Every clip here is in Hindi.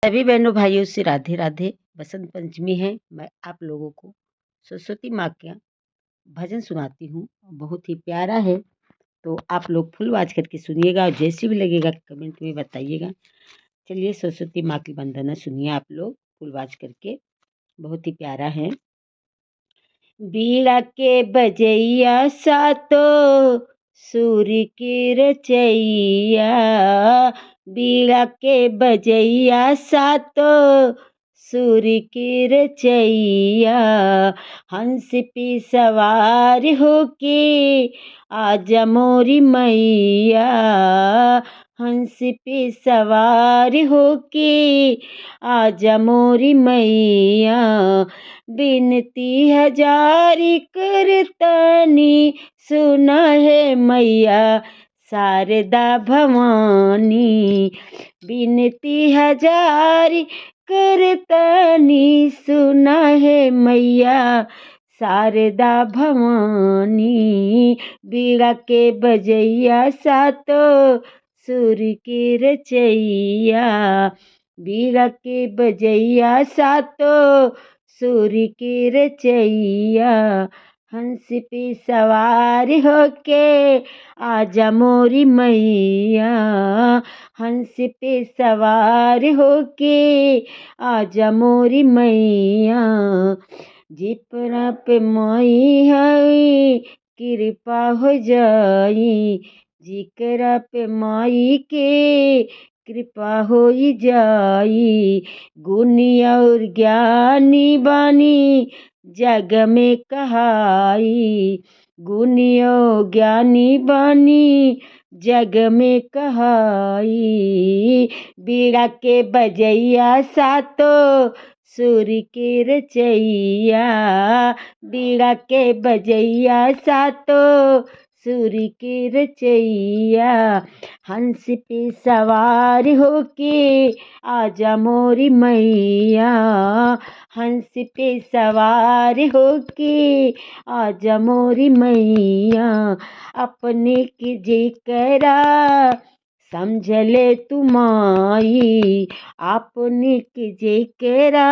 सभी बहनों भाइयों से राधे राधे। बसंत पंचमी है। मैं आप लोगों को सरस्वती माँ का भजन सुनाती हूँ। बहुत ही प्यारा है, तो आप लोग फुल वाच करके सुनिएगा और जैसे भी लगेगा कमेंट में बताइएगा। चलिए सरस्वती माँ की वंदना सुनिए आप लोग फुल वाच करके। बहुत ही प्यारा है। बीड़ा के बजैया सातो सुर की रचैया, बीड़ा के बजैया सातो सुर की रचैया, हंस पे सवार होके आजा मोरी मैया, हंस पे सवार होके आजा मोरी मैया, बिनती हजार करतनी सुना है मैया शारदा भवानी, बिनती हजार करतनी सुना है मैया शारदा भवानी, बीड़ा के बजैया सातो सुर की रचैया, बीड़ा के बजैया सातो सुर की रचैया, हंस पे सवार होके आजा मोरी मैया, हंस पे सवार होके आजा मोरी मैया, जिपरा पे माई है कृपा हो जाई, जिकरा पे माई के कृपा हो जाई, गुणी और ज्ञानी बानी जग में कहाई, गुणी और ज्ञानी बानी जग में कहाई, बीड़ा के बजैया सातो सुर की रचैया, बीड़ा के बजैया सातो सुर की रचैया, हंस पे सवार होके आजा मोरी मैया, हंस पे सवार होके आजा मोरी मैया, अपने की जेकरा समझ ले तुमाई, अपने की जेकरा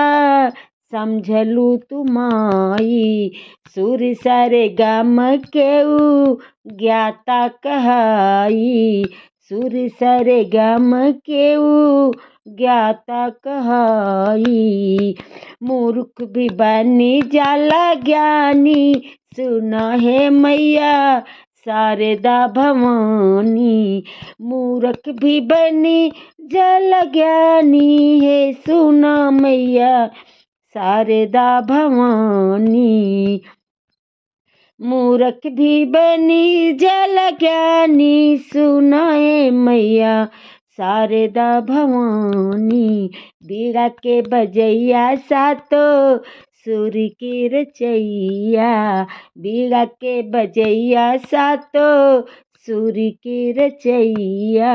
समझ लू तुमाई, सुर सरे गम केऊ ज्ञाता कहाई, सुर सरे गम केऊ ज्ञाता कहाई, मूर्ख भी बनी जाला ज्ञानी सुना है मैया शारदा भवानी, मूर्ख भी बनी जल ज्ञानी है सुना मैया शारदा भवानी, मूर्ख भी बनी जल ज्ञानी सुनाए मैया शारदा भवानी, बीड़ा के बजैया सातो सुर की रचैया, बीड़ा के बजैया सातो सुर की रचैया,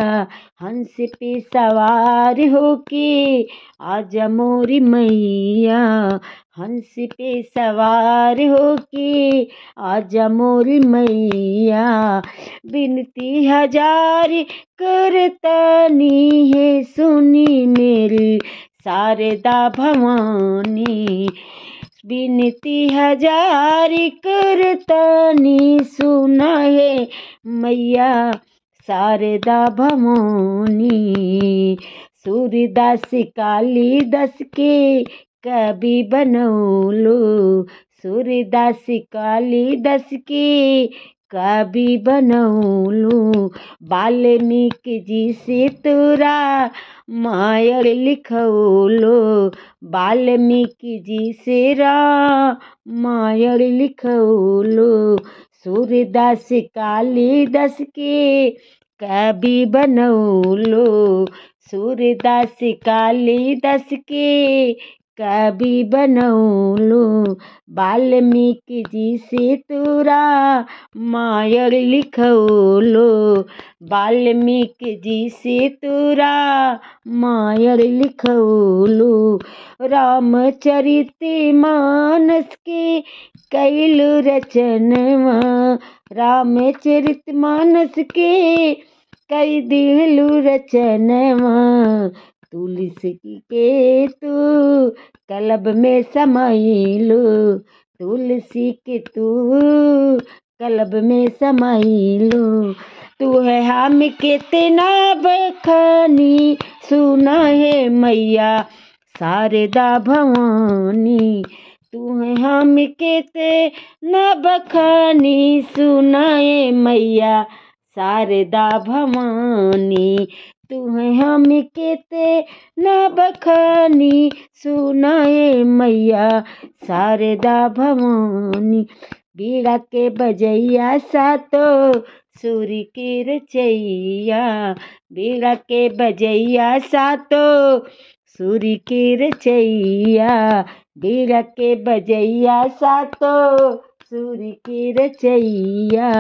हंस पे सवार होके आजा मोरी मैया, हंस पे सवार होके आजा मोरी मैया, बिनती हजार करतनी है सुनी मेरी शारदा भवानी, बिनती हजार करतनी सुना है मैया शारदा भवानी, सूरदास कालिदास के कवि बनौलो, सूरदास कालिदास के कवि बनौलो, वाल्मीकि जी से तोरा मायर लिखौलो, वाल्मीकि जी से मायर लिखौलो, सूरदास कालिदास के कवि बनौलो, सूरदास कालिदास के कवि बनौलो, वाल्मीकि जी से तोरा मायर लिखौलो, वाल्मीकि जी से तोरा मायर लिखौलो, रामचरित मानस के कैलु रचनवा, रामचरित मानस के कई दिलु रचनवा, तुलसी के तू कलब में समाइलो, तुलसी के तू कलब में समाइलो। तू है हम कितना बखानी, सुना है मैया शारदा भवानी। तू है हम कितना बखानी, सुना है मैया शारदा भवानी। तू है हम कितना बखानी, सुना है मैया शारदा भवानी। बीड़ा के बजैया सातो सुर की रचैया, बीड़ा के बजैया सातो सुर की रचैया, बीड़ा के बजैया सातो सुर की रचैया।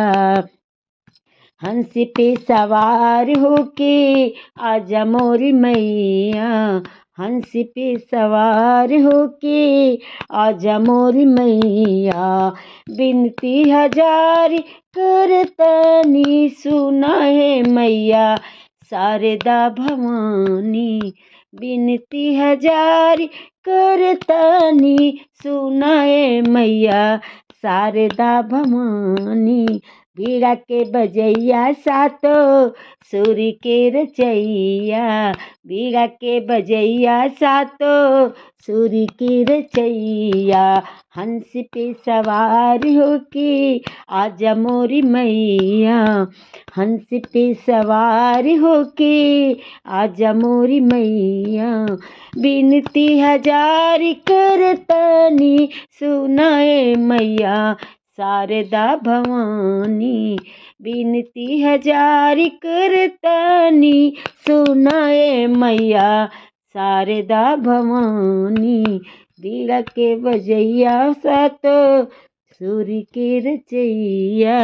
हंस पे सवार होके आजा मोरी मैया, हंस पे सवार होके आजा मोरी मैया। बिनती हजार करतनी, सुना है मैया शारदा भवानी। बिनती हजार करतनी, सुना है मैया शारदा भवानी। बीड़ा के बजैया सातो सुर के रचैया, बीड़ा के बजैया सातो सुर की रचैया। हंस पे सवार होके आजा मोरी मैया, हंस पे सवार होके आजा मोरी मैया। बिनती हजार करतनी, सुना है मैया शारदा भवानी। बिनती हजार करतनी, सुना है मैया शारदा भवानी। बीड़ा के बजैया सातो सुर के रचैया।